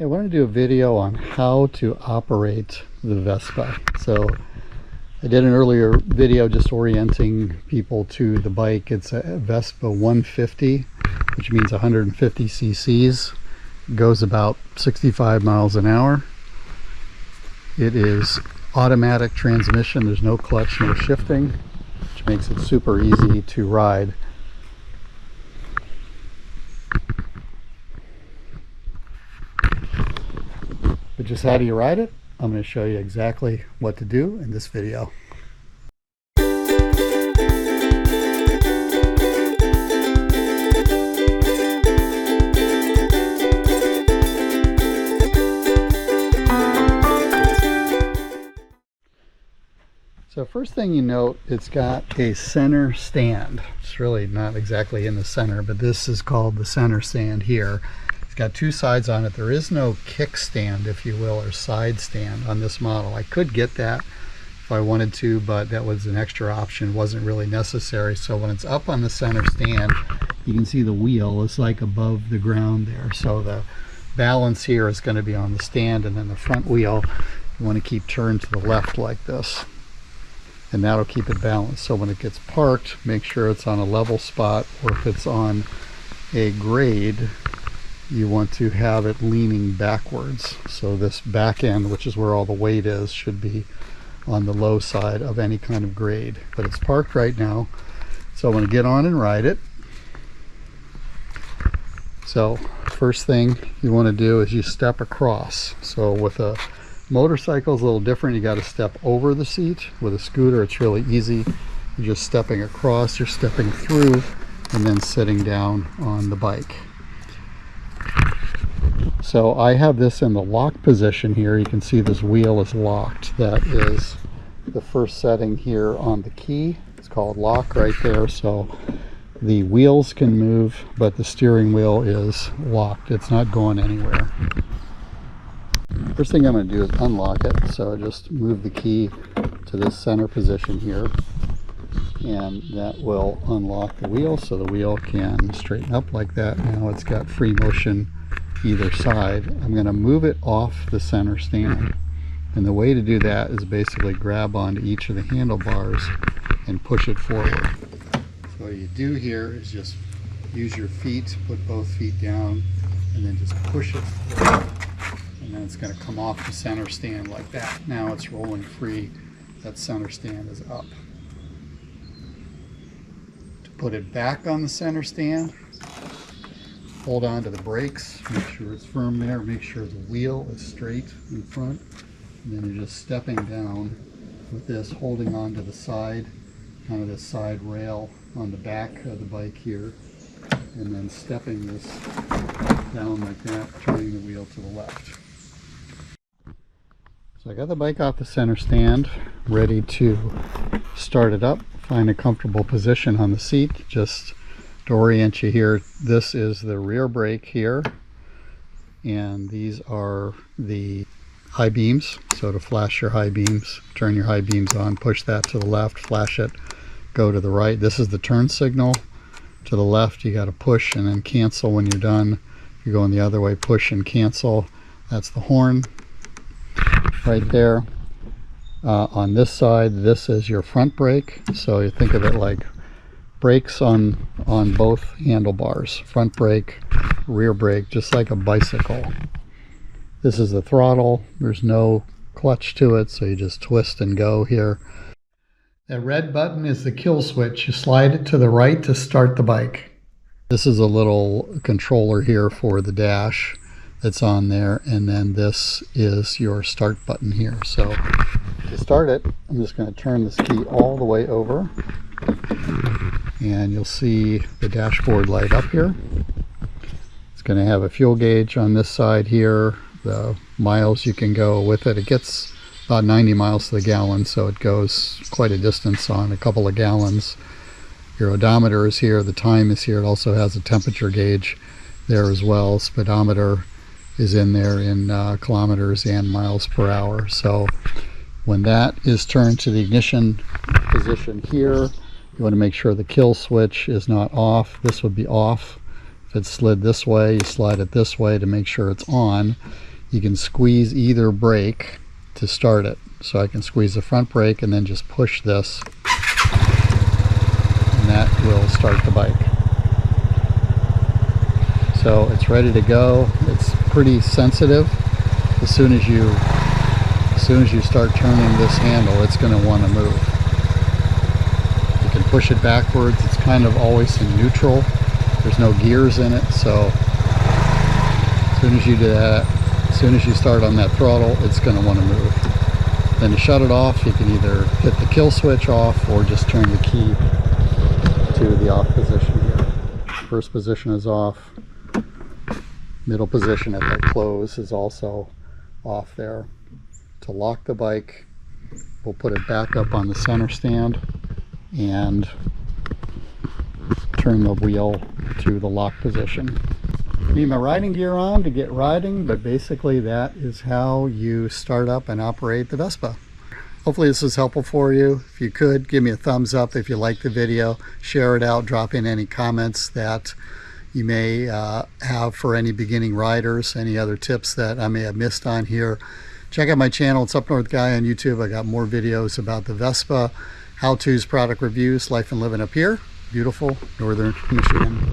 I want to do a video on how to operate the Vespa. So I did an earlier video just orienting people to the bike. It's a Vespa 150, which means 150 cc's. It goes about 65 miles an hour. It is automatic transmission. There's no clutch, no shifting, which makes it super easy to ride. But just how do you ride it? I'm going to show you exactly what to do in this video. So first thing you note, it's got a center stand. It's really not exactly in the center, but this is called the center stand here. It's got two sides on it. There is no kickstand, if you will, or side stand on this model. I could get that if I wanted to, but that was an extra option. It wasn't really necessary. So when it's up on the center stand, you can see the wheel is like above the ground there. So the balance here is going to be on the stand, and then the front wheel, you want to keep turned to the left like this. And that'll keep it balanced. So when it gets parked, make sure it's on a level spot, or if it's on a grade, you want to have it leaning backwards. So this back end, which is where all the weight is, should be on the low side of any kind of grade. But it's parked right now, so I'm going to get on and ride it. So first thing you want to do is you step across. So with a motorcycle is a little different. You got to step over the seat. With a scooter, it's really easy. You're just stepping across, you're stepping through, and then sitting down on the bike. So I have this in the lock position here. You can see this wheel is locked. That is the first setting here on the key. It's called lock right there. So the wheels can move, but the steering wheel is locked. It's not going anywhere. First thing I'm going to do is unlock it. So just move the key to this center position here, and that will unlock the wheel, so the wheel can straighten up like that. Now it's got free motion either side. I'm going to move it off the center stand, and the way to do that is basically grab onto each of the handlebars and push it forward. So what you do here is just use your feet, put both feet down, and then just push it forward. And then it's going to come off the center stand like that. Now it's rolling free. That center stand is up. To put it back on the center stand, hold on to the brakes, make sure it's firm there, make sure the wheel is straight in front, and then you're just stepping down with this, holding on to the side, kind of this side rail on the back of the bike here, and then stepping this down like that, turning the wheel to the left. So I got the bike off the center stand, ready to start it up. Find a comfortable position on the seat. Just to orient you here, this is the rear brake here, and these are the high beams. So to flash your high beams, turn your high beams on, push that to the left, flash it, go to the right. This is the turn signal. To the left, you got to push and then cancel when you're done. If you're going the other way, push and cancel. That's the horn right there. On this side, this is your front brake. So you think of it like brakes on both handlebars, front brake, rear brake, just like a bicycle. This is the throttle. There's no clutch to it, so you just twist and go here. That red button is the kill switch. You slide it to the right to start the bike. This is a little controller here for the dash that's on there, and then this is your start button here. So to start it, I'm just going to turn this key all the way over, and you'll see the dashboard light up here. It's going to have a fuel gauge on this side here, the miles you can go with it. It gets about 90 miles to the gallon, so it goes quite a distance on a couple of gallons. Your odometer is here, the time is here. It also has a temperature gauge there as well. Speedometer is in there in kilometers and miles per hour. So when that is turned to the ignition position here, you want to make sure the kill switch is not off. This would be off. If it's slid this way, you slide it this way to make sure it's on. you can squeeze either brake to start it. So I can squeeze the front brake and then just push this, and that will start the bike. So it's ready to go. It's pretty sensitive. As soon as you start turning this handle, it's going to want to move. You can push it backwards. It's kind of always in neutral. There's no gears in it, so as soon as you do that, as soon as you start on that throttle, it's going to want to move. Then to shut it off, you can either hit the kill switch off or just turn the key to the off position here. First position is off. Middle position at that close is also off there. To lock the bike, we'll put it back up on the center stand and turn the wheel to the lock position. Need my riding gear on to get riding, but basically that is how you start up and operate the Vespa. Hopefully this was helpful for you. If you could, give me a thumbs up if you liked the video, share it out, drop in any comments that you may have for any beginning riders, any other tips that I may have missed on here. Check out my channel, it's Up North Guy on YouTube. I got more videos about the Vespa, how-tos, product reviews, life and living up here, beautiful Northern Michigan.